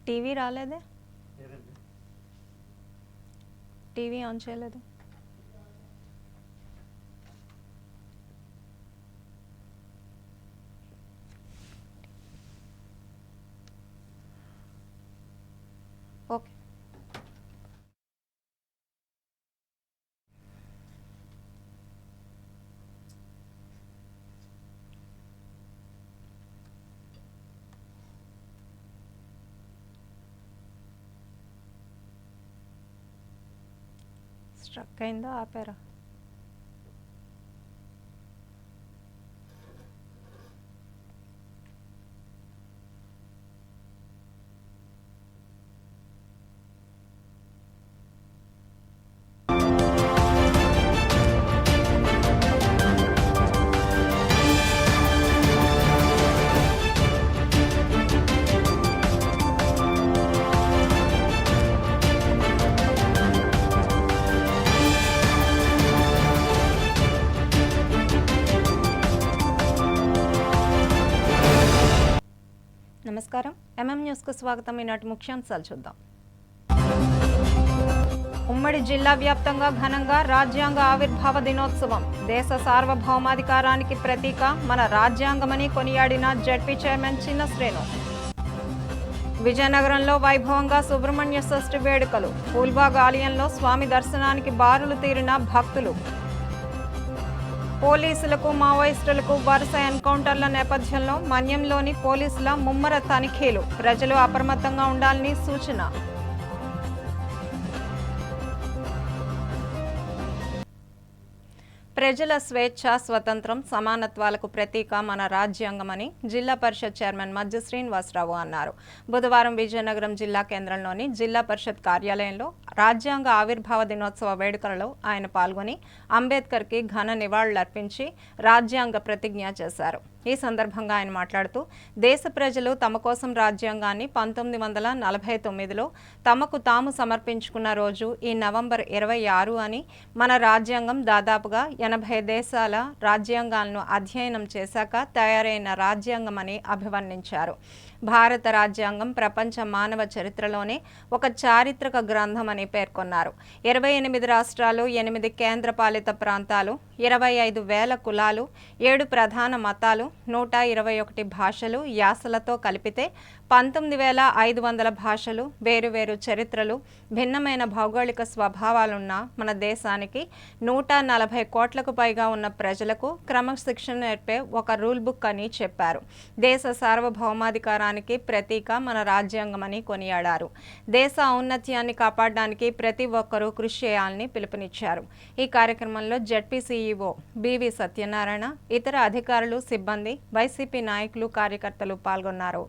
TV రాలేదే, TV on చేయలేదు. Okay, struck అయిందా, ఆపారా? నమస్కారం, ఎంఎం న్యూస్కు స్వాగతం. ఈనాటి ముఖ్యాంశాలు చూద్దాం. ఉమ్మడి జిల్లా వ్యాప్తంగా ఘనంగా రాజ్యాంగ ఆవిర్భావ దినోత్సవం. దేశ సార్వభౌమాధికారానికి ప్రతీక మన రాజ్యాంగమని కొనియాడిన జడ్పీ చైర్మన్ చిన్న శ్రేణు. విజయనగరంలో వైభవంగా సుబ్రహ్మణ్య షష్ఠి వేడుకలు. పూల్బాగ్ ఆలయంలో స్వామి దర్శనానికి బారులు తీరిన భక్తులు. పోలీసులకు మావోయిస్టులకు వరుస ఎన్కౌంటర్ల నేపథ్యంలో మన్యంలోని పోలీసుల ముమ్మర తనిఖీలు. ప్రజలు అప్రమత్తంగా ఉండాలని సూచన. ప్రజల స్వేచ్ఛ, స్వతంత్రం, సమానత్వాలకు ప్రతీక మన రాజ్యాంగమని జిల్లా పరిషత్ చైర్మన్ మధ్య శ్రీనివాసరావు అన్నారు. బుధవారం విజయనగరం జిల్లా కేంద్రంలోని జిల్లా పరిషత్ కార్యాలయంలో రాజ్యాంగ ఆవిర్భావ దినోత్సవ వేడుకలలో ఆయన పాల్గొని అంబేద్కర్కి ఘన నివాళులర్పించి రాజ్యాంగ ప్రతిజ్ఞ చేశారు. ఈ సందర్భంగా ఆయన మాట్లాడుతూ దేశ ప్రజలు తమ కోసం రాజ్యాంగాన్ని 1949లో తమకు తాము సమర్పించుకున్న రోజు ఈ నవంబర్ 26 అని, మన రాజ్యాంగం దాదాపుగా 80 దేశాల రాజ్యాంగాలను అధ్యయనం చేశాక తయారైన రాజ్యాంగమని అభివర్ణించారు. భారత రాజ్యాంగం ప్రపంచ మానవ చరిత్రలోనే ఒక చారిత్రక గ్రంథమని పేర్కొన్నారు. 28 రాష్ట్రాలు, 8 కేంద్రపాలిత ప్రాంతాలు, 25,000 కులాలు, 7 ప్రధాన మతాలు, 121 భాషలు, యాసలతో కలిపితే 19,500 భాషలు, వేరువేరు చరిత్రలు, భిన్నమైన భౌగోళిక స్వభావాలున్న మన దేశానికి 140 కోట్లకు పైగా ఉన్న ప్రజలకు క్రమశిక్షణ నేర్పే ఒక రూల్ బుక్ అని చెప్పారు. దేశ సార్వభౌమాధికారానికి ప్రతీక మన రాజ్యాంగమని కొనియాడారు. దేశ ఔన్నత్యాన్ని కాపాడడానికి ప్రతి ఒక్కరూ కృషి చేయాలని పిలుపునిచ్చారు. ఈ కార్యక్రమంలో జడ్పీ సీఈఓ బివి సత్యనారాయణ, ఇతర అధికారులు, సిబ్బంది, వైసీపీ నాయకులు, కార్యకర్తలు పాల్గొన్నారు.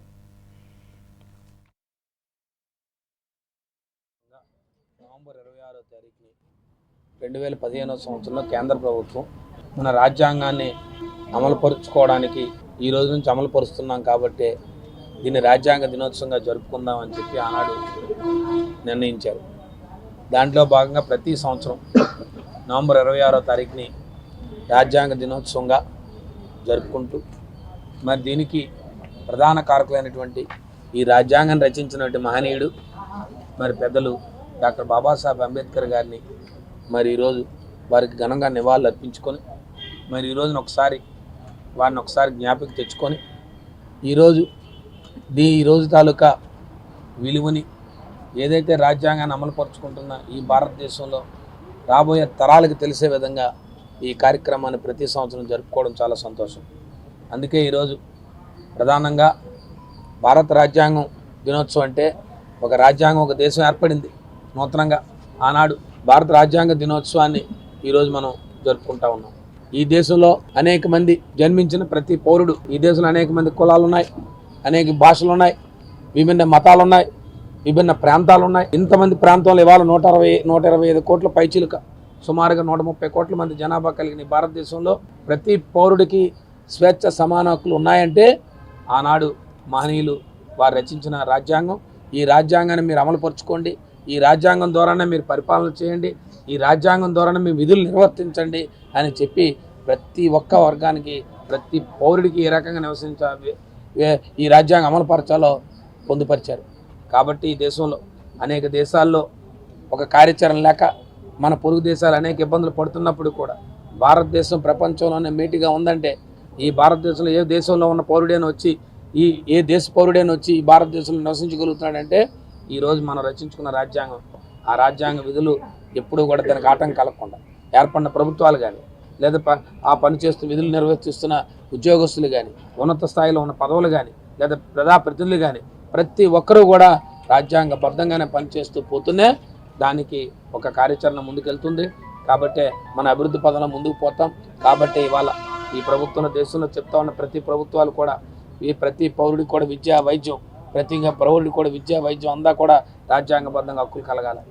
నవంబర్ 26వ తారీఖు 2015వ సంవత్సరంలో కేంద్ర ప్రభుత్వం మన రాజ్యాంగాన్ని అమలుపరుచుకోవడానికి ఈ రోజు నుంచి అమలుపరుస్తున్నాం కాబట్టి దీన్ని రాజ్యాంగ దినోత్సవంగా జరుపుకుందామని చెప్పి ఆనాడు నిర్ణయించారు. దాంట్లో భాగంగా ప్రతి సంవత్సరం నవంబర్ 26వ తారీఖుని రాజ్యాంగ దినోత్సవంగా జరుపుకుంటూ మరి దీనికి ప్రధాన కారకులైనటువంటి ఈ రాజ్యాంగాన్ని రచించినటువంటి మహనీయుడు మరి పెద్దలు డాక్టర్ బాబాసాహెబ్ అంబేద్కర్ గారిని మరి ఈరోజు వారికి ఘనంగా నివాళులు అర్పించుకొని మరి ఈరోజున వారిని ఒకసారి జ్ఞాపకం తెచ్చుకొని ఈరోజు తాలూకా విలువని ఏదైతే రాజ్యాంగాన్ని అమలుపరుచుకుంటున్న ఈ భారతదేశంలో రాబోయే తరాలకు తెలిసే విధంగా ఈ కార్యక్రమాన్ని ప్రతి సంవత్సరం జరుపుకోవడం చాలా సంతోషం. అందుకే ఈరోజు ప్రధానంగా భారత రాజ్యాంగం దినోత్సవం అంటే ఒక రాజ్యాంగం, ఒక దేశం ఏర్పడింది నూతనంగా. ఆనాడు భారత రాజ్యాంగ దినోత్సవాన్ని ఈరోజు మనం జరుపుకుంటా ఉన్నాం. ఈ దేశంలో అనేక మంది జన్మించిన ప్రతి పౌరుడు, ఈ దేశంలో అనేక మంది కులాలు ఉన్నాయి, అనేక భాషలు ఉన్నాయి, విభిన్న మతాలు ఉన్నాయి, విభిన్న ప్రాంతాలు ఉన్నాయి. ఇంతమంది ప్రాంతంలో ఇవాళ 125 కోట్ల పైచిలుక, సుమారుగా 130 కోట్ల మంది జనాభా కలిగిన భారతదేశంలో ప్రతి పౌరుడికి స్వేచ్ఛ, సమాన హక్కులు ఉన్నాయంటే ఆనాడు మహనీయులు వారు రచించిన రాజ్యాంగం. ఈ రాజ్యాంగాన్ని మీరు అమలుపరుచుకోండి, ఈ రాజ్యాంగం ద్వారానే మీరు పరిపాలన చేయండి, ఈ రాజ్యాంగం ద్వారానే మీ విధులు నిర్వర్తించండి అని చెప్పి ప్రతి ఒక్క వర్గానికి, ప్రతి పౌరుడికి ఏ రకంగా ఈ రాజ్యాంగం అమలుపరచాలో పొందుపరిచారు. కాబట్టి ఈ దేశంలో అనేక దేశాల్లో ఒక కార్యాచరణ లేక మన పొరుగు దేశాలు అనేక ఇబ్బందులు పడుతున్నప్పుడు కూడా భారతదేశం ప్రపంచంలోనే మేటిగా ఉందంటే ఈ భారతదేశంలో ఏ దేశంలో ఉన్న పౌరుడైనా వచ్చి ఏ దేశ పౌరుడైనా వచ్చి ఈ భారతదేశంలో నివసించగలుగుతున్నాడంటే ఈరోజు మనం రచించుకున్న రాజ్యాంగం, ఆ రాజ్యాంగ విధులు ఎప్పుడూ కూడా దానికి ఆటంకం కలగకుండా ఏర్పడిన ప్రభుత్వాలు కానీ లేదా ఆ పనిచేస్తూ విధులు నిర్వర్తిస్తున్న ఉద్యోగస్తులు కానీ ఉన్నత స్థాయిలో ఉన్న పదవులు కానీ లేదా ప్రజాప్రతినిధులు కానీ ప్రతి ఒక్కరూ కూడా రాజ్యాంగబద్ధంగానే పనిచేస్తూ పోతూనే దానికి ఒక కార్యాచరణ ముందుకెళ్తుంది. కాబట్టే మన అభివృద్ధి పదంలో ముందుకు పోతాం. కాబట్టి ఇవాళ ఈ ప్రభుత్వంలో దేశంలో చెప్తా ఉన్న ప్రతి ప్రభుత్వాలు కూడా ప్రతి పౌరుడికి కూడా విద్యా వైద్యం, ప్రతి పౌరుడికి కూడా విద్యా వైద్యం అందా కూడా రాజ్యాంగబద్ధంగా హక్కులు కలగాలి.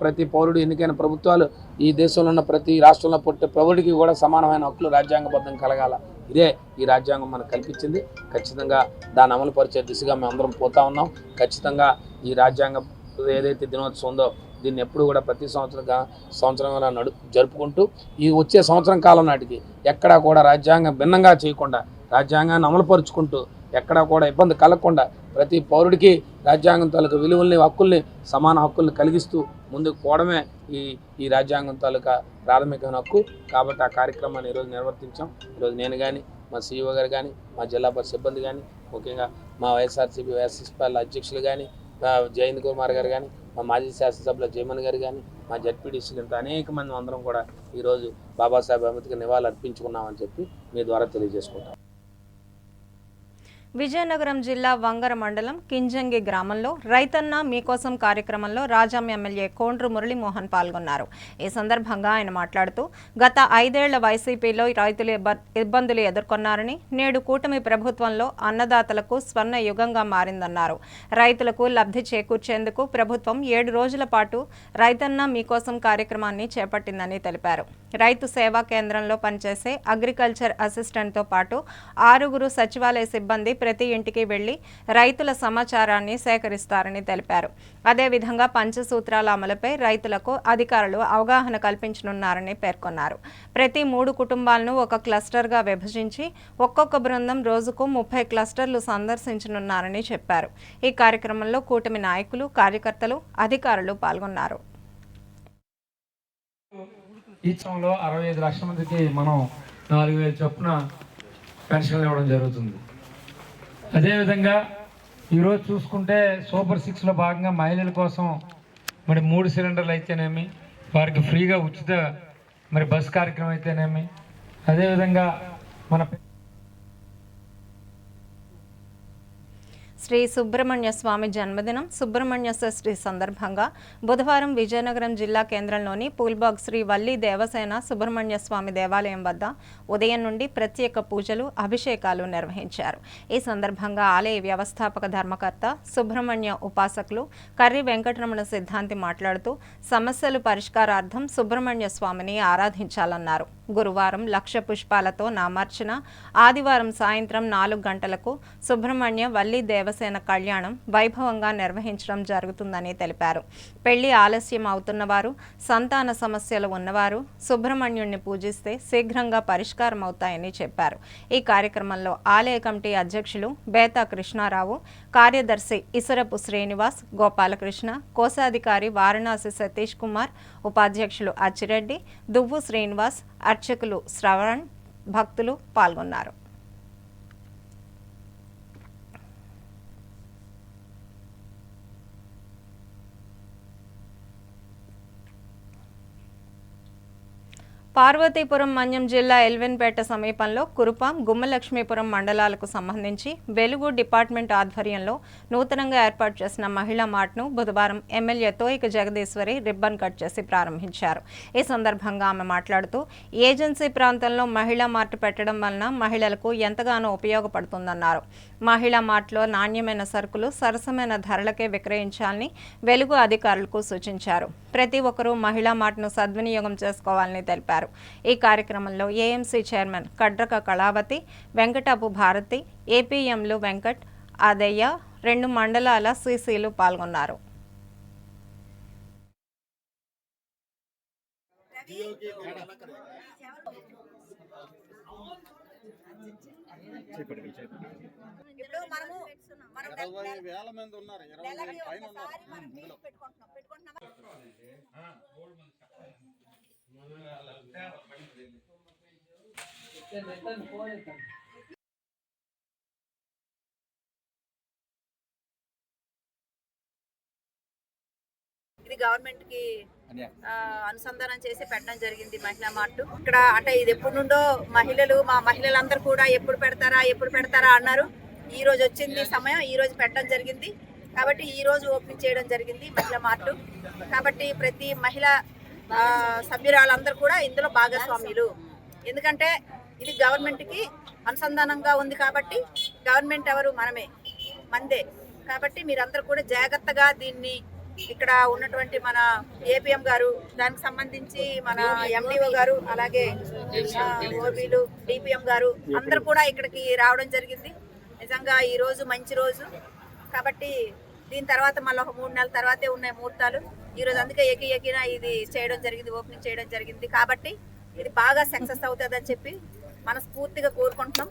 ప్రతి పౌరుడు ఎన్నికైన ప్రభుత్వాలు ఈ దేశంలో ఉన్న ప్రతి రాష్ట్రంలో పుట్టే పౌరుడికి కూడా సమానమైన హక్కులు రాజ్యాంగబద్ధంగా కలగాల. ఇదే ఈ రాజ్యాంగం మనకు కల్పించింది. ఖచ్చితంగా దాన్ని అమలు పరిచే దిశగా మేము అందరం పోతా ఉన్నాం. ఖచ్చితంగా ఈ రాజ్యాంగం ఏదైతే దినోత్సవం ఉందో దీన్ని ఎప్పుడు కూడా ప్రతి సంవత్సరం జరుపుకుంటూ ఈ వచ్చే సంవత్సరం కాలం నాటికి ఎక్కడా కూడా రాజ్యాంగం భిన్నంగా చేయకుండా రాజ్యాంగాన్ని అమలుపరుచుకుంటూ ఎక్కడా కూడా ఇబ్బంది కలగకుండా ప్రతి పౌరుడికి రాజ్యాంగం తాలూకా విలువల్ని, హక్కుల్ని, సమాన హక్కుల్ని కలిగిస్తూ ముందుకు పోవడమే ఈ రాజ్యాంగం తాలూకా ప్రాథమికమైన హక్కు. కాబట్టి ఆ కార్యక్రమాన్ని ఈరోజు నిర్వర్తించాం. ఈరోజు నేను కానీ, మా సీఈఓ గారు కానీ, మా జిల్లా పరిషత్ సిబ్బంది కానీ, ముఖ్యంగా మా వైఎస్ఆర్సీపీ వ్యవస్థాపక అధ్యక్షులు కానీ, జయంత్ కుమార్ గారు కానీ, మా మాజీ శాసనసభ్యులు జయమన్ గారు కానీ, మా జడ్పీడీసీలు ఇంత అనేక మంది అందరం కూడా ఈరోజు బాబాసాహెబ్ అంబేద్కర్ నివాళులు అర్పించుకున్నామని చెప్పి మీ ద్వారా తెలియజేసుకుంటాం. విజయనగరం జిల్లా వంగర మండలం కింజంగి గ్రామంలో రైతన్న మీకోసం కార్యక్రమంలో రాజాం ఎమ్మెల్యే కోండ్రు మురళీమోహన్ పాల్గొన్నారు. ఈ సందర్భంగా ఆయన మాట్లాడుతూ గత 5 ఏళ్ల వైసీపీలో రైతులు ఇబ్బందులు ఎదుర్కొన్నారని, నేడు కూటమి ప్రభుత్వంలో అన్నదాతలకు స్వర్ణ యుగంగా మారిందన్నారు. రైతులకు లబ్ధి చేకూర్చేందుకు ప్రభుత్వం 7 రోజుల పాటు రైతన్న మీకోసం కార్యక్రమాన్ని చేపట్టిందని తెలిపారు. రైతు సేవా కేంద్రంలో పనిచేసే అగ్రికల్చర్ అసిస్టెంట్తో పాటు 6 సచివాలయ సిబ్బంది ప్రతి ఇంటికి వెళ్లి రైతుల సమాచారాన్ని సేకరిస్తారని తెలిపారు. అదేవిధంగా పంచసూత్రాల అమలుపై రైతులకు అధికారులు అవగాహన కల్పించనున్నారని పేర్కొన్నారు. ప్రతి 3 కుటుంబాలను ఒక క్లస్టర్గా విభజించి ఒక్కొక్క బృందం రోజుకు 30 క్లస్టర్లు సందర్శించనున్నారని చెప్పారు. ఈ కార్యక్రమంలో కూటమి నాయకులు, కార్యకర్తలు, అధికారులు పాల్గొన్నారు. ఈ సంవత్సరంలో 65 లక్షల మందికి మనం 4,000 చొప్పున పెన్షన్లు ఇవ్వడం జరుగుతుంది. అదేవిధంగా ఈరోజు చూసుకుంటే సూపర్ 6లో భాగంగా మహిళల కోసం మరి 3 సిలిండర్లు అయితేనేమి, వారికి ఫ్రీగా ఉచిత మరి బస్ కార్యక్రమం అయితేనేమి, అదేవిధంగా మన శ్రీ సుబ్రహ్మణ్య స్వామి జన్మదినం సుబ్రహ్మణ్య షష్ఠి సందర్భంగా బుధవారం విజయనగరం జిల్లా కేంద్రంలోని పూల్బాగ్ శ్రీ వల్లి దేవసేన సుబ్రహ్మణ్య స్వామి దేవాలయం వద్ద ఉదయం నుండి ప్రత్యేక పూజలు, అభిషేకాలు నిర్వహించారు. ఈ సందర్భంగా ఆలయ వ్యవస్థాపక ధర్మకర్త సుబ్రహ్మణ్య ఉపాసకులు కర్రి వెంకటరమణ సిద్ధాంతి మాట్లాడుతూ సమస్యలు పరిష్కారార్థం సుబ్రహ్మణ్య స్వామిని ఆరాధించాలన్నారు. గురువారం 1,00,000 పుష్పాలతో నామార్చన, ఆదివారం సాయంత్రం 4 గంటలకు సుబ్రహ్మణ్య వల్లి దేవసేన కళ్యాణం వైభవంగా నిర్వహించడం జరుగుతుందని తెలిపారు. పెళ్లి ఆలస్యం అవుతున్న వారు, సంతాన సమస్యలు ఉన్నవారు సుబ్రహ్మణ్యుణ్ణి పూజిస్తే శీఘ్రంగా పరిష్కారం అవుతాయని చెప్పారు. ఈ కార్యక్రమంలో ఆలయ కమిటీ అధ్యక్షులు బేతా కృష్ణారావు, కార్యదర్శి ఇసరపు శ్రీనివాస్, గోపాలకృష్ణ, కోశాధికారి వారణాసి సతీష్ కుమార్, ఉపాధ్యక్షులు అచ్చిరెడ్డి, దువ్వు శ్రీనివాస్, అర్చకులు శ్రవణ్, భక్తులు పాల్గొన్నారు. పార్వతీపురం మన్యం జిల్లా ఎల్వెన్పేట సమీపంలో కురుపాం, గుమ్మలక్ష్మీపురం మండలాలకు సంబంధించి వెలుగు డిపార్ట్మెంట్ ఆధ్వర్యంలో నూతనంగా ఏర్పాటు చేసిన మహిళా మార్ట్ను బుధవారం ఎమ్మెల్యే తోయిక జగదీశ్వరి రిబ్బన్ కట్ చేసి ప్రారంభించారు. ఈ సందర్భంగా ఆమె మాట్లాడుతూ ఏజెన్సీ ప్రాంతంలో మహిళా మార్ట్ పెట్టడం వలన మహిళలకు ఎంతగానో ఉపయోగపడుతుందన్నారు. మహిళా మార్ట్లో నాణ్యమైన సరుకులు సరసమైన ధరలకే విక్రయించాలని వెలుగు అధికారులకు సూచించారు. ప్రతి ఒక్కరూ మహిళా మార్ట్ను సద్వినియోగం చేసుకోవాలని తెలిపారు. ఈ కార్యక్రమంలో ఏఎంసీ చైర్మన్ కడ్రక కళావతి, వెంకటాపు భారతి, ఏపీఎంలు వెంకట్, అదయ్య, 2 మండలాల సీసీలు పాల్గొన్నారు. ఇప్పుడు మనం 20,000 మంది ఉన్నారు, 20,000 పైన ఉన్నారు. ఇది గవర్నమెంట్ కి అనుసంధానం చేసి పెట్టడం జరిగింది మహిళా మార్ట్. ఇక్కడ అంటే ఇది ఎప్పటి నుండో మా మహిళలందరూ కూడా ఎప్పుడు పెడతారా అన్నారు. ఈ రోజు వచ్చింది సమయం, ఈ రోజు పెట్టడం జరిగింది. కాబట్టి ఈ రోజు ఓపెనింగ్ చేయడం జరిగింది మహిళా మార్ట్. కాబట్టి ప్రతి మహిళా సభ్యురాలందరూ కూడా ఇందులో భాగస్వామ్యులు. ఎందుకంటే ఇది గవర్నమెంట్ కి అనుసంధానంగా ఉంది కాబట్టి గవర్నమెంట్ ఎవరు మందే. కాబట్టి మీరందరూ కూడా జాగ్రత్తగా దీన్ని ఇక్కడ ఉన్నటువంటి మన ఏపీఎం గారు, దానికి సంబంధించి మన ఎండిఓ గారు, అలాగే ఓబీలు డిపిఎం గారు అందరూ కూడా ఇక్కడికి రావడం జరిగింది. నిజంగా ఈ రోజు మంచి రోజు. కాబట్టి దీని తర్వాత మళ్ళీ ఒక 3 నెలల తర్వాతే ఉన్నాయి ముహూర్తాలు. ఈ రోజు అందుకే ఏకీన ఇది చేయడం జరిగింది, ఓపెనింగ్ చేయడం జరిగింది. కాబట్టి ఇది బాగా సక్సెస్ అవుతుందని చెప్పి మనస్ఫూర్తిగా కోరుకుంటున్నాం.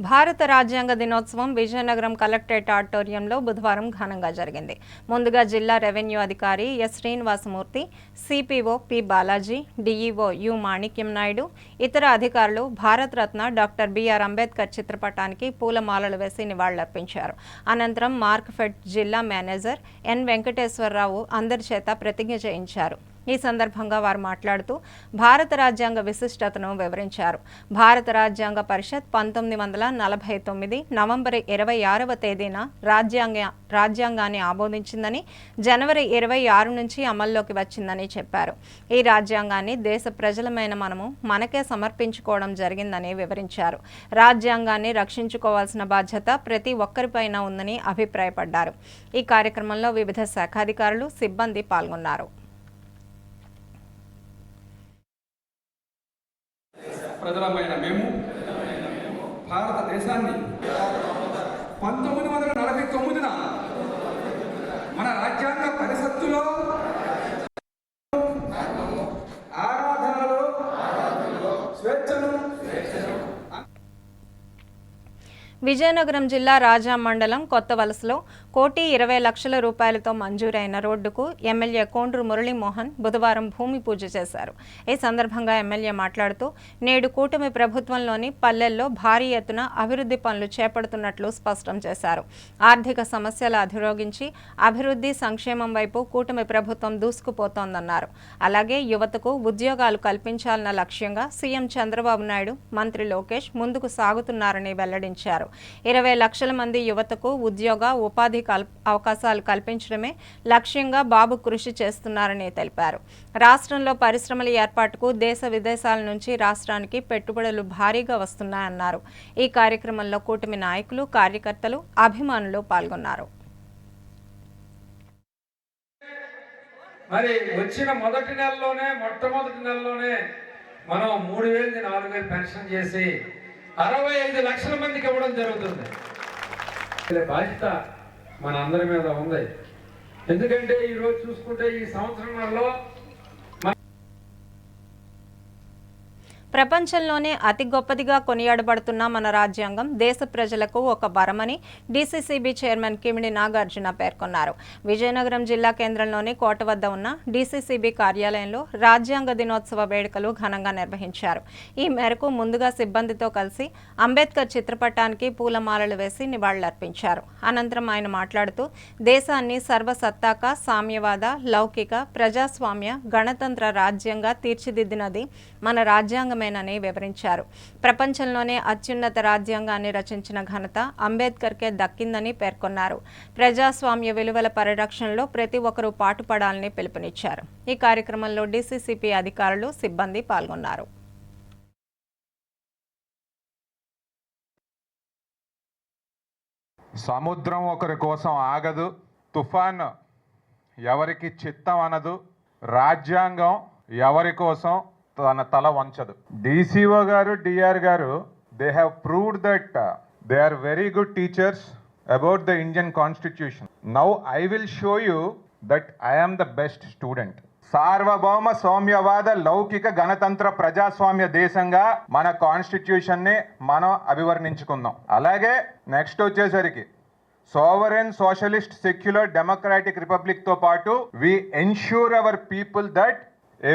భారత రాజ్యాంగ దినోత్సవం విజయనగరం కలెక్టరేట్ ఆడిటోరియంలో బుధవారం ఘనంగా జరిగింది. ముందుగా జిల్లా రెవెన్యూ అధికారి S Srinivasamurthy, CPO P Balaji, DEO U Manikyam Naidu, ఇతర అధికారులు భారతరత్న డాక్టర్ బిఆర్ అంబేద్కర్ చిత్రపటానికి పూలమాలలు వేసి నివాళులర్పించారు. అనంతరం మార్క్ఫెడ్ జిల్లా మేనేజర్ ఎన్ వెంకటేశ్వరరావు అందరి చేత ప్రతిజ్ఞ చేయించారు. ఈ సందర్భంగా వారు మాట్లాడుతూ భారత రాజ్యాంగ విశిష్టతను వివరించారు. భారత రాజ్యాంగ పరిషత్ 1949 నవంబర్ 26వ తేదీన రాజ్యాంగాన్ని ఆమోదించిందని, జనవరి 26 నుంచి అమల్లోకి వచ్చిందని చెప్పారు. ఈ రాజ్యాంగాన్ని దేశ ప్రజలమైన మనము మనకే సమర్పించుకోవడం జరిగిందని వివరించారు. రాజ్యాంగాన్ని రక్షించుకోవాల్సిన బాధ్యత ప్రతి ఒక్కరిపైన ఉందని అభిప్రాయపడ్డారు. ఈ కార్యక్రమంలో వివిధ శాఖాధికారులు, సిబ్బంది పాల్గొన్నారు. ప్రజలమైన మేము భారతదేశాన్ని 1949న మన రాజ్యాంగ పరిషత్తులో ఆరాధనలో స్వేచ్ఛను విజయనగరం జిల్లా రాజా మండలం కొత్త వలసలో 1,20,00,000 రూపాయలతో మంజూరైన రోడ్డుకు ఎమ్మెల్యే కోండ్రు మురళీమోహన్ బుధవారం భూమి పూజ చేశారు. ఈ సందర్భంగా ఎమ్మెల్యే మాట్లాడుతూ నేడు కూటమి ప్రభుత్వంలోని పల్లెల్లో భారీ ఎత్తున అభివృద్ధి పనులు చేపడుతున్నట్లు స్పష్టం చేశారు. ఆర్థిక సమస్యలు అధిరోగించి అభివృద్ధి సంక్షేమం వైపు కూటమి ప్రభుత్వం దూసుకుపోతోందన్నారు. అలాగే యువతకు ఉద్యోగాలు కల్పించాలన్న లక్ష్యంగా సీఎం చంద్రబాబు నాయుడు, మంత్రి లోకేష్ ముందుకు సాగుతున్నారని వెల్లడించారు. 20 లక్షల మంది యువతకు ఉద్యోగ, ఉపాధి అవకాశాలు కల్పించడమే లక్ష్యంగా బాబు కృషి చేస్తున్నారని తెలిపారు. రాష్ట్రంలో పరిశ్రమల ఏర్పాటుకు దేశ విదేశాల నుంచి రాష్ట్రానికి పెట్టుబడులు భారీగా వస్తున్నాయన్నారు. ఈ కార్యక్రమంలో కూటమి నాయకులు, కార్యకర్తలు, అభిమానులు పాల్గొన్నారు. మరి వచ్చిన మొట్టమొదటి నెలలోనే మనం 3,000 4,000 పెన్షన్ చేసి 65 లక్షల మందికి ఇవ్వడం జరుగుతుంది. బాధ్యత మన అందరి మీద ఉంది. ఎందుకంటే ఈరోజు చూసుకుంటే ఈ సంవత్సరంలో ప్రపంచంలోనే అతి గొప్పదిగా కొనియాడబడుతున్న మన రాజ్యాంగం దేశ ప్రజలకు ఒక వరమని డీసీసీబీ చైర్మన్ కిమిడి నాగార్జున పేర్కొన్నారు. విజయనగరం జిల్లా కేంద్రంలోని కోట వద్ద ఉన్న డీసీసీబీ కార్యాలయంలో రాజ్యాంగ దినోత్సవ వేడుకలు ఘనంగా నిర్వహించారు. ఈ మేరకు ముందుగా సిబ్బందితో కలిసి అంబేద్కర్ చిత్రపటానికి పూలమాలలు వేసి నివాళులర్పించారు. అనంతరం ఆయన మాట్లాడుతూ దేశాన్ని సర్వసత్తాక, సామ్యవాద, లౌకిక, ప్రజాస్వామ్య, గణతంత్ర రాజ్యంగా తీర్చిదిద్దినది మన రాజ్యాంగం అని వివరించారు. ప్రపంచంలోనే అత్యున్నత రాజ్యాంగాన్ని రచించిన ఘనత అంబేద్కర్కే దక్కిందని పేర్కొన్నారు. ప్రజాస్వామ్య విలువల పరిరక్షణలో ప్రతి ఒక్కరూ పాటుపడాలని పిలుపునిచ్చారు. ఈ కార్యక్రమంలో డీసీసీపీ అధికారులు, సిబ్బంది పాల్గొన్నారు. సముద్రం ఒకరి కోసం ఆగదు, తుఫాన్ ఎవరికి చిత్తం అనదు, రాజ్యాంగం ఎవరి కోసం తన తల వంచదు. డీసీఓ గారు, డిఆర్ గారు, they have proved that they are very good teachers about the Indian constitution. Now I will show you that I am the best student. సార్వభౌమ సౌమ్యవాద లౌకిక గణతంత్ర ప్రజాస్వామ్య దేశంగా మన కాన్స్టిట్యూషన్ ని మనం అభివర్ణించుకుందాం. అలాగే నెక్స్ట్ వచ్చేసరికి sovereign socialist secular democratic republic తో పాటు we ensure our people that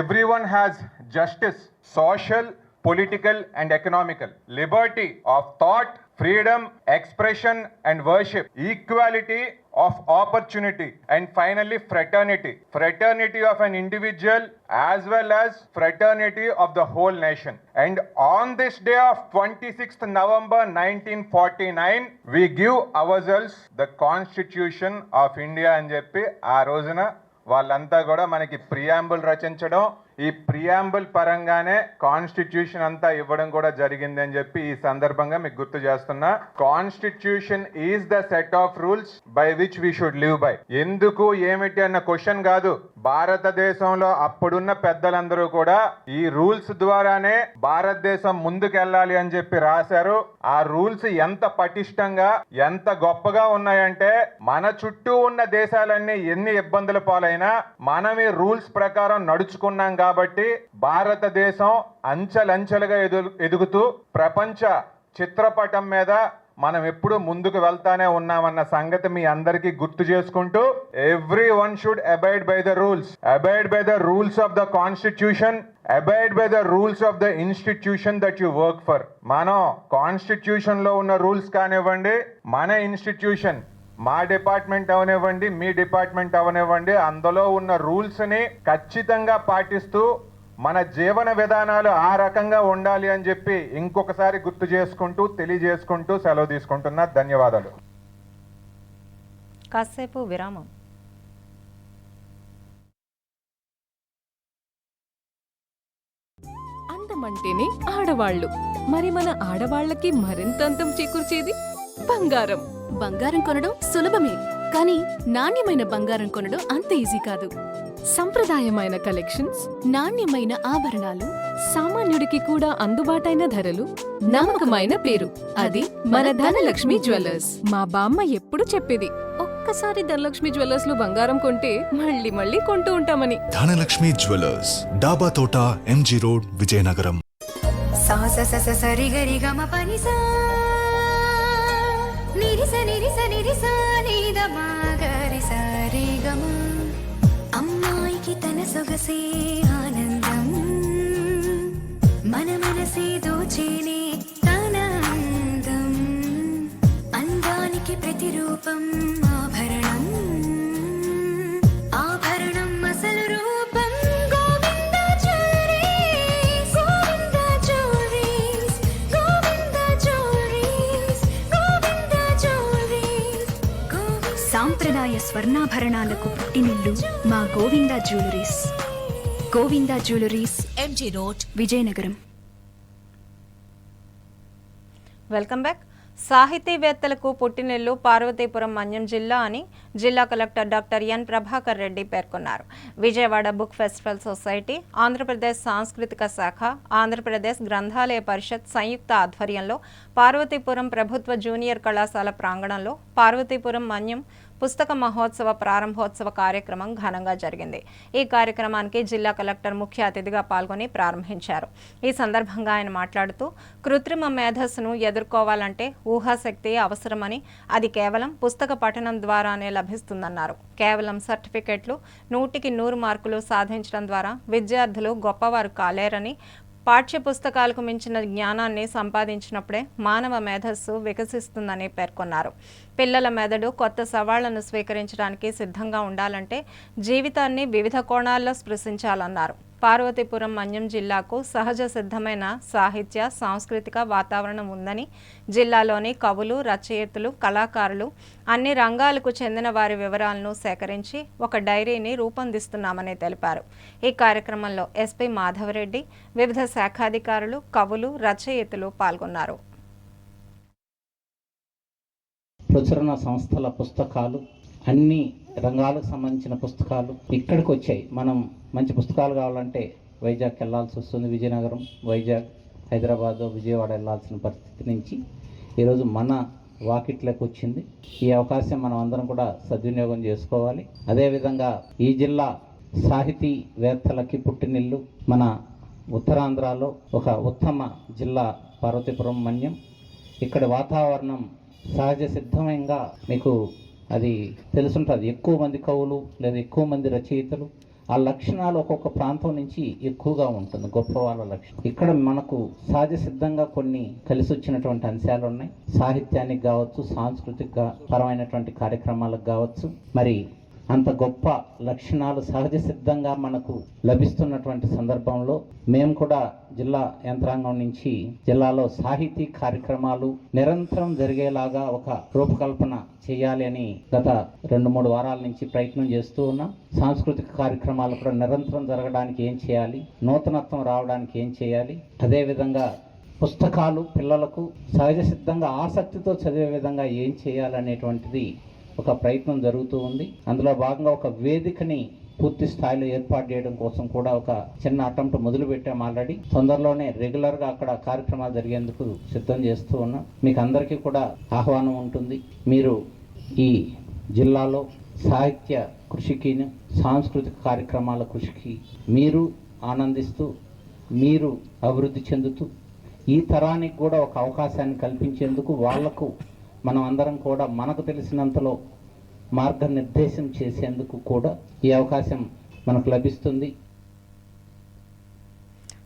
everyone has justice, social, political and economical, liberty of thought, freedom, expression and worship, equality of opportunity, and finally fraternity. Fraternity of an individual as well as fraternity of the whole nation. And on this day of 26th November 1949, we give ourselves the Constitution of India అని చెప్పి ఆ రోజున వాళ్ళంతా కూడా మనకి preamble రచించడం, ఈ preamble పరంగానే constitution అంతా ఇవ్వడం కూడా జరిగింది అని చెప్పి ఈ సందర్భంగా మీకు గుర్తు చేస్తున్నా. Constitution is the set of rules by which we should live by. ఎందుకు ఏమిటి అన్న క్వశ్చన్ కాదు. భారతదేశంలో అప్పుడున్న పెద్దలందరూ కూడా ఈ రూల్స్ ద్వారానే భారతదేశం ముందుకెళ్ళాలి అని చెప్పి రాశారు. ఆ రూల్స్ ఎంత పటిష్టంగా ఎంత గొప్పగా ఉన్నాయంటే మన చుట్టూ ఉన్న దేశాలన్నీ ఎన్ని ఇబ్బందుల పాలైనా మనం ఈ రూల్స్ ప్రకారం నడుచుకున్నాం కాబట్టి భారతదేశం అంచెలంచెలుగా ఎదుగుతూ ప్రపంచ చిత్రపటం మీద మనం ఎప్పుడు ముందుకు వెళ్తానే ఉన్నామన్న సంగతి మీ అందరికీ గుర్తు చేసుకుంటూ every one should abide by the rules, abide by the rules of the constitution, abide by the rules of the institution that you work for. మనం కాన్స్టిట్యూషన్ లో ఉన్న రూల్స్ కానివ్వండి, మన ఇన్స్టిట్యూషన్, మా డిపార్ట్మెంట్ అవనివ్వండి, మీ డిపార్ట్మెంట్ అవనివ్వండి, అందులో ఉన్న రూల్స్ ని ఖచ్చితంగా పాటిస్తూ మన జీవన విధానాలు ఆ రకంగా ఉండాలి అని చెప్పి ఇంకొకసారి గుర్తు చేసుకుంటూ తెలియజేసుకుంటూ సెలవు తీసుకుంటున్నా. ధన్యవాదాలు. కాసేపు విరామం. అందమంటేనే ఆడవాళ్ళు, మరి మన ఆడవాళ్ళకి మరింత అందం చేకూర్చేది బంగారం. బంగారం కొనడం సులభమే, కానీ నాణ్యమైన బంగారం కొనడం అంత ఈజీ కాదు. సంప్రదాయమైన కలెక్షన్స్, నాణ్యమైన ఆభరణాలు, సామాన్యుడికి కూడా అందుబాటైన ధరలు, నమ్మకమైన పేరు, అది మన ధనలక్ష్మి జ్యువెలర్స్. మా బామ్మ ఎప్పుడు చెప్పేది, ఒక్కసారి ధనలక్ష్మి జ్యువెలర్స్ లో బంగారం కొంటే మళ్ళీ మళ్ళీ కొంటూ ఉంటామని. ధనలక్ష్మి జ్యువెలర్స్, డాబా తోట, ఎంజీ రోడ్, విజయనగరం. అమ్మాయికి తన సొగసే ఆనందం, మన మనసే దోచేనే తన అందం, అందానికి ప్రతిరూపం ఆభరణం, ఆభరణం అసలు రూపం Govinda jewelleries, Govinda jewelleries, Govinda jewelleries, Govinda jewelleries. సాంప్రదాయ స్వర్ణాభరణాలకు పుట్టినిల్లు మా Govinda jewelleries. Govinda jewelleries, MG road, Vizianagaram. Welcome back. సాహితీవేత్తలకు పుట్టినిల్లు పార్వతీపురం మన్యం జిల్లా అని జిల్లా collector doctor N Prabhakar Reddy పేర్కొన్నారు. Vijayawada book festival society, Andhra Pradesh సాంస్కృతిక శాఖ, ఆంధ్రప్రదేశ్ గ్రంథాలయ పరిషత్ సంయుక్త ఆధ్వర్యంలో పార్వతీపురం ప్రభుత్వ జూనియర్ కళాశాల ప్రాంగణంలో పార్వతీపురం మన్యం పుస్తక మహోత్సవ ప్రారంభోత్సవ కార్యక్రమం ఘనంగా జరిగింది. ఈ కార్యక్రమానికి జిల్లా కలెక్టర్ ముఖ్య అతిథిగా పాల్గొని ప్రారంభించారు. ఈ సందర్భంగా ఆయన మాట్లాడుతూ కృత్రిమ మేధస్సును ఎదుర్కోవాలంటే ఊహాశక్తి అవసరమని, అది కేవలం పుస్తక పఠనం ద్వారానే లభిస్తుందన్నారు. కేవలం సర్టిఫికెట్లు 100కి 100 మార్కులు సాధించడం ద్వారా విద్యార్థులు గొప్పవారు కాలేరని, పాఠ్య పుస్తకాలకు మించిన జ్ఞానాన్ని సంపాదించినప్పుడే మానవ మేధస్సు వికసిస్తుందని పేర్కొన్నారు. పిల్లల మెదడు కొత్త సవాళ్లను స్వీకరించడానికి సిద్ధంగా ఉండాలంటే జీవితాన్ని వివిధ కోణాల్లో స్పృశించాలన్నారు. పార్వతీపురం మన్యం జిల్లాకు సహజ సిద్ధమైన సాహిత్య సాంస్కృతిక వాతావరణం ఉందని, జిల్లాలోని కవులు, రచయితలు, కళాకారులు, అన్ని రంగాలకు చెందిన వారి వివరాలను సేకరించి ఒక డైరీని రూపొందిస్తున్నామని తెలిపారు. ఈ కార్యక్రమంలో ఎస్పీ మాధవరెడ్డి, వివిధ శాఖాధికారులు, కవులు, రచయితలు పాల్గొన్నారు. ప్రచురణ సంస్థల పుస్తకాలు, అన్ని రంగాలకు సంబంధించిన పుస్తకాలు ఇక్కడికి వచ్చాయి. మనం మంచి పుస్తకాలు కావాలంటే వైజాగ్ వెళ్ళాల్సి వస్తుంది. విజయనగరం, వైజాగ్, హైదరాబాద్, విజయవాడ వెళ్ళాల్సిన పరిస్థితి నుంచి ఈరోజు మన వాకిట్లోకి వచ్చింది. ఈ అవకాశం మనం అందరం కూడా సద్వినియోగం చేసుకోవాలి. అదేవిధంగా ఈ జిల్లా సాహితీవేత్తలకి పుట్టినిల్లు. మన ఉత్తరాంధ్రలో ఒక ఉత్తమ జిల్లా పార్వతీపురం మన్యం. ఇక్కడ వాతావరణం సహజ సిద్ధంగా మీకు అది తెలుసుంటుంది. ఎక్కువ మంది కవులు లేదా ఎక్కువ మంది రచయితలు, ఆ లక్షణాలు ఒక్కొక్క ప్రాంతం నుంచి ఎక్కువగా ఉంటుంది, గొప్ప వాళ్ళ లక్షణం. ఇక్కడ మనకు సహజ సిద్ధంగా కొన్ని కలిసి వచ్చినటువంటి అంశాలు ఉన్నాయి. సాహిత్యానికి కావచ్చు, సాంస్కృతిక పరమైనటువంటి కార్యక్రమాలకు కావచ్చు. మరి అంత గొప్ప లక్షణాలు సహజ సిద్ధంగా మనకు లభిస్తున్నటువంటి సందర్భంలో మేము కూడా జిల్లా యంత్రాంగం నుంచి జిల్లాలో సాహితీ కార్యక్రమాలు నిరంతరం జరిగేలాగా ఒక రూపకల్పన చేయాలి అని గత 2-3 వారాల నుంచి ప్రయత్నం చేస్తూ ఉన్నాం. సాంస్కృతిక కార్యక్రమాలు కూడా నిరంతరం జరగడానికి ఏం చేయాలి, నూతనత్వం రావడానికి ఏం చేయాలి, అదేవిధంగా పుస్తకాలు పిల్లలకు సహజ సిద్ధంగా ఆసక్తితో చదివే విధంగా ఏం చేయాలనేటువంటిది ఒక ప్రయత్నం జరుగుతూ ఉంది. అందులో భాగంగా ఒక వేదికని పూర్తి స్థాయిలో ఏర్పాటు చేయడం కోసం కూడా ఒక చిన్న అటెంప్ట్ మొదలు పెట్టాం ఆల్రెడీ. తొందరలోనే రెగ్యులర్గా అక్కడ కార్యక్రమాలు జరిగేందుకు సిద్ధం చేస్తూ ఉన్నాం. మీకు అందరికీ కూడా ఆహ్వానం ఉంటుంది. మీరు ఈ జిల్లాలో సాహిత్య కృషికి, సాంస్కృతిక కార్యక్రమాల కృషికి మీరు ఆనందిస్తూ, మీరు అభివృద్ధి చెందుతూ, ఈ తరానికి కూడా ఒక అవకాశాన్ని కల్పించేందుకు వాళ్లకు మనం అందరం కూడా మనకు తెలిసినంతలో మార్గనిర్దేశం చేసేందుకు కూడా ఈ అవకాశం మనకు లభిస్తుంది.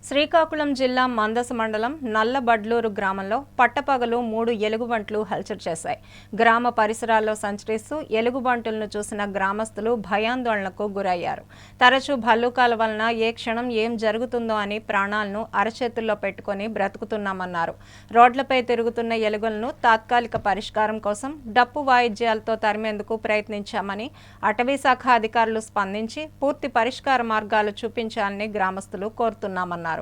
శ్రీకాకుళం జిల్లా మందస మండలం నల్లబడ్లూరు గ్రామంలో పట్టపగలు 3 ఎలుగుబంట్లు హల్చల్ చేశాయి. గ్రామ పరిసరాల్లో సంచరిస్తూ ఎలుగుబంటులను చూసిన గ్రామస్తులు భయాందోళనకు గురయ్యారు. తరచూ భల్లూకాల వలన ఏ క్షణం ఏం జరుగుతుందో అని ప్రాణాలను అరచేతుల్లో పెట్టుకుని బ్రతుకుతున్నామన్నారు. రోడ్లపై తిరుగుతున్న ఎలుగులను తాత్కాలిక పరిష్కారం కోసం డప్పు వాయిద్యాలతో తరిమేందుకు ప్రయత్నించామని, అటవీశాఖ అధికారులు స్పందించి పూర్తి పరిష్కార మార్గాలు చూపించాలని గ్రామస్తులు కోరుతున్నామన్నారు.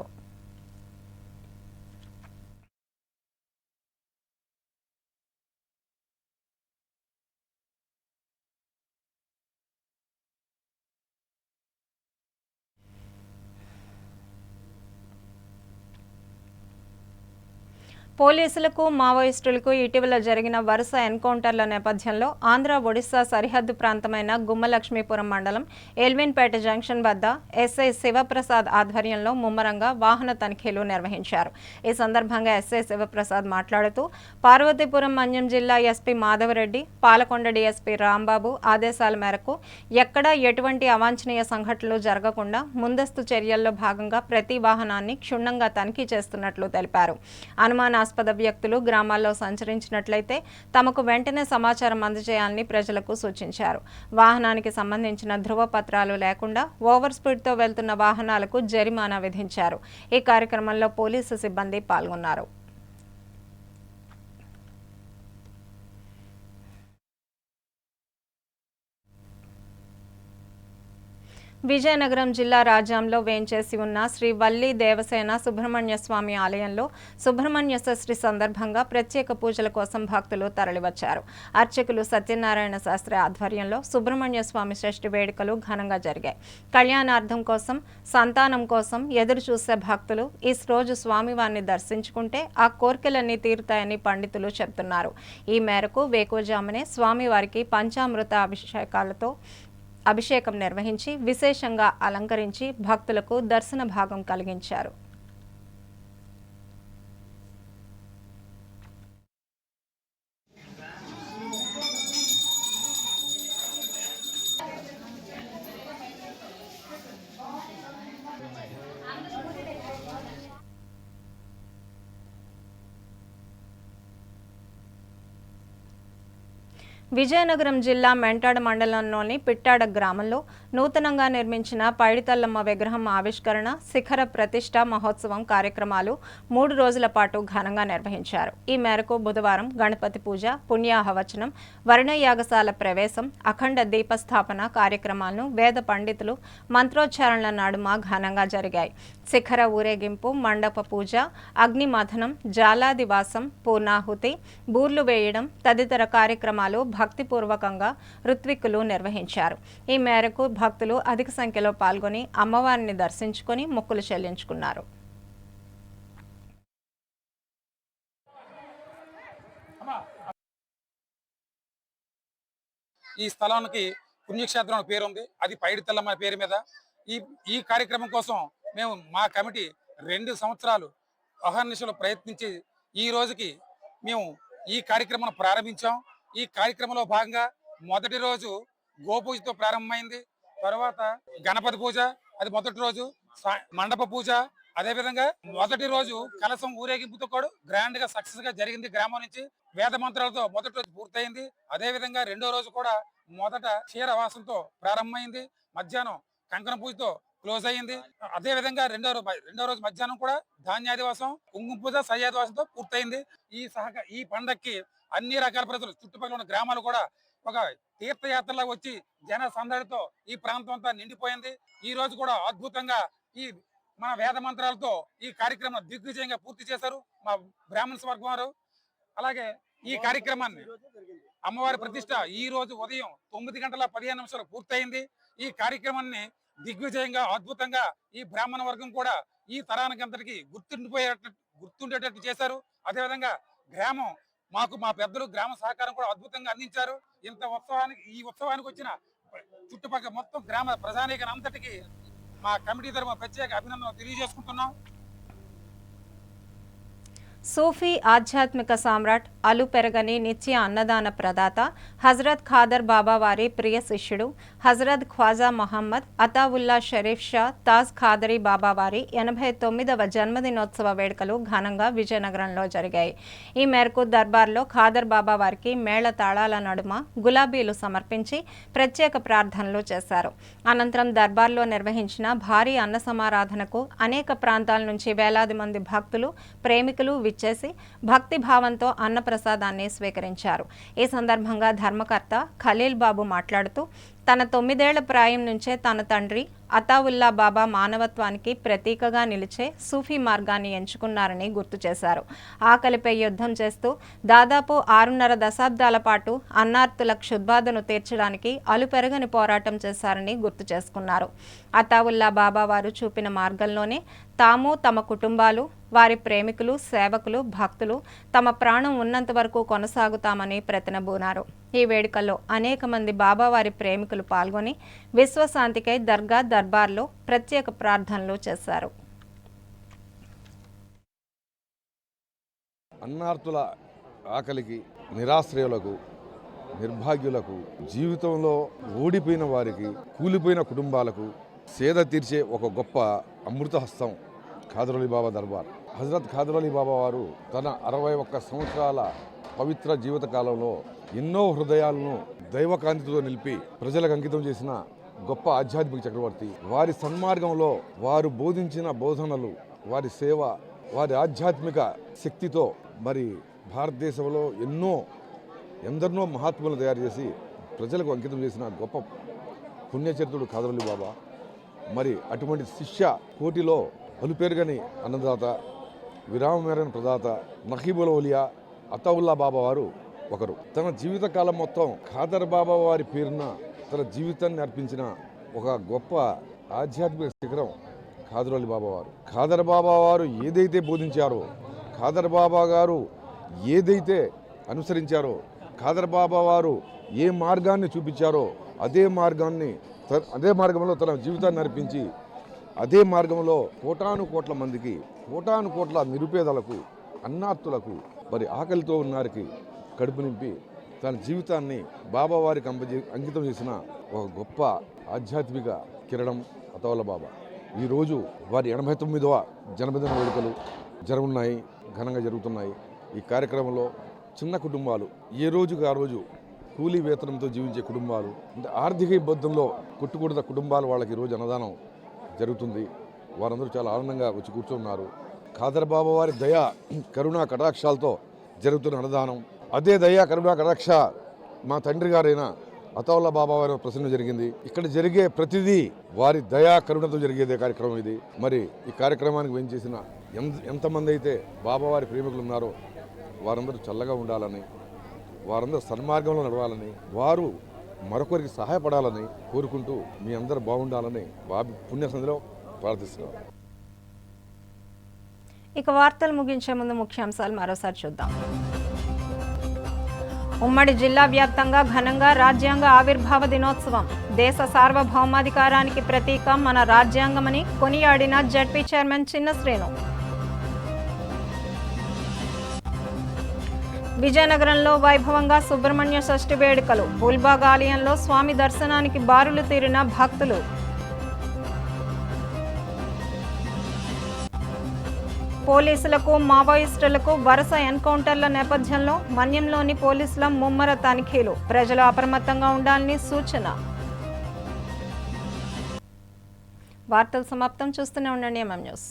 పోలీసులకు మావోయిస్టులకు ఇటీవల జరిగిన వరుస ఎన్కౌంటర్ల నేపథ్యంలో ఆంధ్ర ఒడిశా సరిహద్దు ప్రాంతమైన గుమ్మలక్ష్మీపురం మండలం ఎల్విన్పేట జంక్షన్ వద్ద ఎస్ఐ శివప్రసాద్ ఆధ్వర్యంలో ముమ్మరంగా వాహన తనిఖీలు నిర్వహించారు. ఈ సందర్భంగా ఎస్ఐ శివప్రసాద్ మాట్లాడుతూ పార్వతీపురం మన్యం జిల్లా ఎస్పీ మాధవరెడ్డి, పాలకొండ డీఎస్పీ రాంబాబు ఆదేశాల మేరకు ఎక్కడా ఎటువంటి అవాంఛనీయ సంఘటనలు జరగకుండా ముందస్తు చర్యల్లో భాగంగా ప్రతి వాహనాన్ని క్షుణ్ణంగా తనిఖీ చేస్తున్నట్లు తెలిపారు. అనుమానాస్పద వ్యక్తులు గ్రామాల్లో సంచరించినట్లయితే తమకు వెంటనే సమాచారం అందజేయాలని ప్రజలకు సూచించారు. వాహనానికి సంబంధించిన ధృవపత్రాలు లేకుండా ఓవర్ స్పీడ్తో వెళ్తున్న వాహనాలకు జరిమానా విధించారు. ఈ కార్యక్రమంలో పోలీసు సిబ్బంది పాల్గొన్నారు. విజయనగరం జిల్లా రాజ్యంలో వేంచేసి ఉన్న శ్రీ వల్లి దేవసేన సుబ్రహ్మణ్య స్వామి ఆలయంలో సుబ్రహ్మణ్య షష్ఠి సందర్భంగా ప్రత్యేక పూజల కోసం భక్తులు తరలివచ్చారు. అర్చకులు సత్యనారాయణ శాస్త్రి ఆధ్వర్యంలో సుబ్రహ్మణ్య స్వామి షష్ఠి వేడుకలు ఘనంగా జరిగాయి. కళ్యాణార్థం కోసం, సంతానం కోసం ఎదురు చూసే భక్తులు ఈ రోజు స్వామివారిని దర్శించుకుంటే ఆ కోర్కెలన్నీ తీరుతాయని పండితులు చెబుతున్నారు. ఈ మేరకు వేకువజామునే స్వామివారికి పంచామృత అభిషేకం నిర్వహించి విశేషంగా అలంకరించి భక్తులకు దర్శన భాగం కలిగించారు. విజయనగరం జిల్లా మెంటాడ మండలంలోని పిట్టాడ గ్రామంలో నూతనంగా నిర్మించిన పైడితల్లమ్మ విగ్రహం ఆవిష్కరణ, శిఖర ప్రతిష్ఠ మహోత్సవం కార్యక్రమాలు 3 రోజుల పాటు ఘనంగా నిర్వహించారు. ఈ మేరకు బుధవారం గణపతి పూజ, పుణ్యాహవచనం, వర్ణయాగశాల ప్రవేశం, అఖండ దీపస్థాపన కార్యక్రమాలను వేద పండితులు మంత్రోచ్చారణల నడుమ ఘనంగా జరిగాయి. శిఖర ఊరేగింపు, మండప పూజ, అగ్నిమథనం, జాలాదివాసం, పూర్ణాహుతి, బూర్లు వేయడం తదితర కార్యక్రమాలు భక్తిపూర్వకంగా ఋత్విక్కులు నిర్వహించారు. ఈ మేరకు భక్తులు అధిక సంఖ్యలో పాల్గొని అమ్మవారిని దర్శించుకొని మొక్కులు చెల్లించుకున్నారు. ఈ స్థలానికి పుణ్యక్షేత్రం పేరు ఉంది, అది పైడి తెల్లమ్మ పేరు మీద. ఈ కార్యక్రమం కోసం మేము మా కమిటీ 2 సంవత్సరాలు అహర్నిశలు ప్రయత్నించి ఈ రోజుకి మేము ఈ కార్యక్రమం ప్రారంభించాం. ఈ కార్యక్రమంలో భాగంగా మొదటి రోజు గోపూజతో ప్రారంభమైంది. తర్వాత గణపతి పూజ, అది మొదటి రోజు. మండప పూజ, అదే విధంగా మొదటి రోజు కలసం ఊరేగింపుతో కూడా గ్రాండ్ గా సక్సెస్ గా జరిగింది. గ్రామం నుంచి వేద మంత్రాలతో మొదటి రోజు పూర్తయింది. అదే విధంగా రెండో రోజు కూడా మొదట క్షీరవాసంతో ప్రారంభమైంది, మధ్యాహ్నం కంకణ పూజతో క్లోజ్ అయ్యింది. అదే విధంగా రెండో రోజు మధ్యాహ్నం కూడా ధాన్యాదివాసం, కుంకుమ పూజ, సయ్యాదివాసంతో పూర్తయింది. ఈ పండక్కి అన్ని రకాల ప్రజలు, చుట్టుపక్కల ఉన్న గ్రామాలు కూడా ఒక తీర్థయాత్రలా వచ్చి జన సందడితో ఈ ప్రాంతం అంతా నిండిపోయింది. ఈ రోజు కూడా అద్భుతంగా ఈ మన వేద మంత్రాలతో ఈ కార్యక్రమం దిగ్విజయంగా పూర్తి చేశారు మా బ్రాహ్మణ్స్ వర్గం వారు. అలాగే ఈ కార్యక్రమాన్ని అమ్మవారి ప్రతిష్ట ఈ రోజు ఉదయం 9:15 పూర్తయింది. ఈ కార్యక్రమాన్ని దిగ్విజయంగా అద్భుతంగా ఈ బ్రాహ్మణ వర్గం కూడా ఈ తరానికంతటికి గుర్తుండేటట్టు చేశారు. అదేవిధంగా గ్రామం మా పెద్దలు గ్రామ సహకారం కూడా అద్భుతంగా అందించారు. ఈ ఉత్సవానికి వచ్చిన చుట్టుపక్కల మొత్తం గ్రామ ప్రజానీకం అంతటికి మా కమిటీ తరఫున ప్రత్యేక అభినందనలు తెలియజేసుకుంటున్నాం. సూఫీ ఆధ్యాత్మిక సామ్రాట్ అలు పెరగని నిత్య అన్నదాన ప్రదాత హజరత్ ఖాదర్ బాబా వారి ప్రియ శిష్యుడు హజరత్ ఖ్వాజా మహమ్మద్ అతావుల్లా షరీఫ్ షా తాజ్ ఖాదరీ బాబా వారి 89వ జన్మదినోత్సవ వేడుకలు ఘనంగా విజయనగరంలో జరిగాయి. ఈ మేరకు దర్బార్లో ఖాదర్ బాబా వారికి మేళ తాళాల నడుమ గులాబీలు సమర్పించి ప్రత్యేక ప్రార్థనలు చేశారు. అనంతరం దర్బార్లో నిర్వహించిన భారీ అన్న సమారాధనకు అనేక ప్రాంతాల నుంచి వేలాది మంది భక్తులు, ప్రేమికులు విచ్చేసి భక్తి భావంతో అన్నప్రసాదాన్ని స్వీకరించారు. ఈ సందర్భంగా ధర్మకర్త ఖలీల్ బాబు మాట్లాడుతూ తన 9 ఏళ్ల ప్రాయం నుంచే తన తండ్రి అతావుల్లా బాబా మానవత్వానికి ప్రతీకగా నిలిచే సూఫీ మార్గాన్ని ఎంచుకున్నారని గుర్తు చేశారు. ఆకలిపై యుద్ధం చేస్తూ దాదాపు 6.5 దశాబ్దాల పాటు అన్నార్తుల క్షుద్బాధను తీర్చడానికి అలుపెరగని పోరాటం చేశారని గుర్తు చేసుకున్నారు. అతావుల్లా బాబా వారు చూపిన మార్గంలోనే తాము, తమ కుటుంబాలు, వారి ప్రేమికులు, సేవకులు, భక్తులు తమ ప్రాణం ఉన్నంత వరకు కొనసాగుతామని ప్రతినబూనారు. ఈ వేడుకల్లో అనేక మంది బాబావారి ప్రేమికులు పాల్గొని విశ్వశాంతికై దర్గా దర్బార్లో ప్రత్యేక ప్రార్థనలు చేశారు. అన్నార్తుల ఆకలికి, నిరాశ్రయులకు, నిర్భాగ్యులకు, జీవితంలో ఓడిపోయిన వారికి, కూలిపోయిన కుటుంబాలకు సేద తీర్చే ఒక గొప్ప అమృత హస్తం ఖాదర్ అలీ బాబా దర్బార్. హజరత్ ఖాదర్ అలీ బాబా వారు తన 61 సంవత్సరాల పవిత్ర జీవిత కాలంలో ఎన్నో హృదయాలను దైవకాంతితో నిలిపి ప్రజలకు అంకితం చేసిన గొప్ప ఆధ్యాత్మిక చక్రవర్తి. వారి సన్మార్గంలో వారు బోధించిన బోధనలు, వారి సేవ, వారి ఆధ్యాత్మిక శక్తితో మరి భారతదేశంలో ఎందరినో మహాత్ములను తయారు చేసి ప్రజలకు అంకితం చేసిన గొప్ప పుణ్యచరిత్రుడు ఖాదర్ అలీ బాబా. మరి అటువంటి శిష్య కోటిలో అలుపెరగని అన్నదాత, విరామమేరని ప్రదాత నఖీబుల్ ఔలియా అతావుల్లా బాబా వారు ఒకరు. తన జీవితకాలం మొత్తం ఖాదర్ బాబా వారి పేరున తన జీవితాన్ని అర్పించిన ఒక గొప్ప ఆధ్యాత్మిక శిఖరం ఖాదర్ అలీ బాబా వారు. ఖాదర్ బాబా వారు ఏదైతే బోధించారో, ఖాదర్ బాబా గారు ఏదైతే అనుసరించారో, ఖాదర్ బాబా వారు ఏ మార్గాన్ని చూపించారో అదే మార్గంలో తన జీవితాన్ని అర్పించి అదే మార్గంలో కోటాను కోట్ల మందికి, కోటాను కోట్ల నిరుపేదలకు, అన్నార్తులకు, మరి ఆకలితో ఉన్నారికి కడుపు నింపి తన జీవితాన్ని బాబావారికి అంకితం చేసిన ఒక గొప్ప ఆధ్యాత్మిక కిరణం అతావుల్లా బాబా. ఈరోజు వారి 89వ జన్మదిన వేడుకలు ఘనంగా జరుగుతున్నాయి. ఈ కార్యక్రమంలో చిన్న కుటుంబాలు, ఏ రోజుకి ఆ రోజు కూలీ వేతనంతో జీవించే కుటుంబాలు, అంటే ఆర్థిక ఇబ్బందుల్లో కొట్టుకూడిన కుటుంబాలు వాళ్ళకి ఈరోజు అన్నదానం జరుగుతుంది. వారందరూ చాలా ఆనందంగా వచ్చి కూర్చున్నారు. ఖాదర్ బాబా వారి దయా కరుణా కటాక్షాలతో జరుగుతున్న అన్నదానం, అదే దయా కరుణా కటాక్ష మా తండ్రి గారైన అతావుల్లా బాబా వారి ప్రసంగం జరిగింది. ఇక్కడ జరిగే ప్రతిదీ వారి దయా కరుణతో జరిగేదే కార్యక్రమం ఇది. మరి ఈ కార్యక్రమానికి వెంచేసిన ఎంతమంది అయితే బాబావారి ప్రేమికులు ఉన్నారో వారందరూ చల్లగా ఉండాలని, వారందరూ సన్మార్గంలో నడవాలని, వారు మరొకరికి సహాయపడాలని కోరుకుంటూ మీ అందరూ బాగుండాలని బాబు పుణ్యసంధిలో ప్రార్థిస్తున్నాం. ఇక వార్తలు ముగించే ముందు ముఖ్యాంశాలు మరోసారి చూద్దాం. ఉమ్మడి జిల్లా వ్యాప్తంగా ఘనంగా రాజ్యాంగ ఆవిర్భావ దినోత్సవం. దేశ సార్వభౌమాధికారానికి ప్రతీక మన రాజ్యాంగమని కొనియాడిన జడ్పీ చైర్మన్ చిన్న శ్రీను. విజయనగరంలో వైభవంగా సుబ్రహ్మణ్య షష్ఠి వేడుకలు. బుల్బాగ్ ఆలయంలో స్వామి దర్శనానికి బారులు తీరిన భక్తులు. పోలీసులకు మావోయిస్టులకు వరుస ఎన్కౌంటర్ల నేపథ్యంలో మన్యంలోని పోలీసుల ముమ్మర తనిఖీలు. ప్రజలు అప్రమత్తంగా ఉండాలని సూచన. వార్తలు సమాప్తం. చూస్తూనే ఉండండి MM న్యూస్.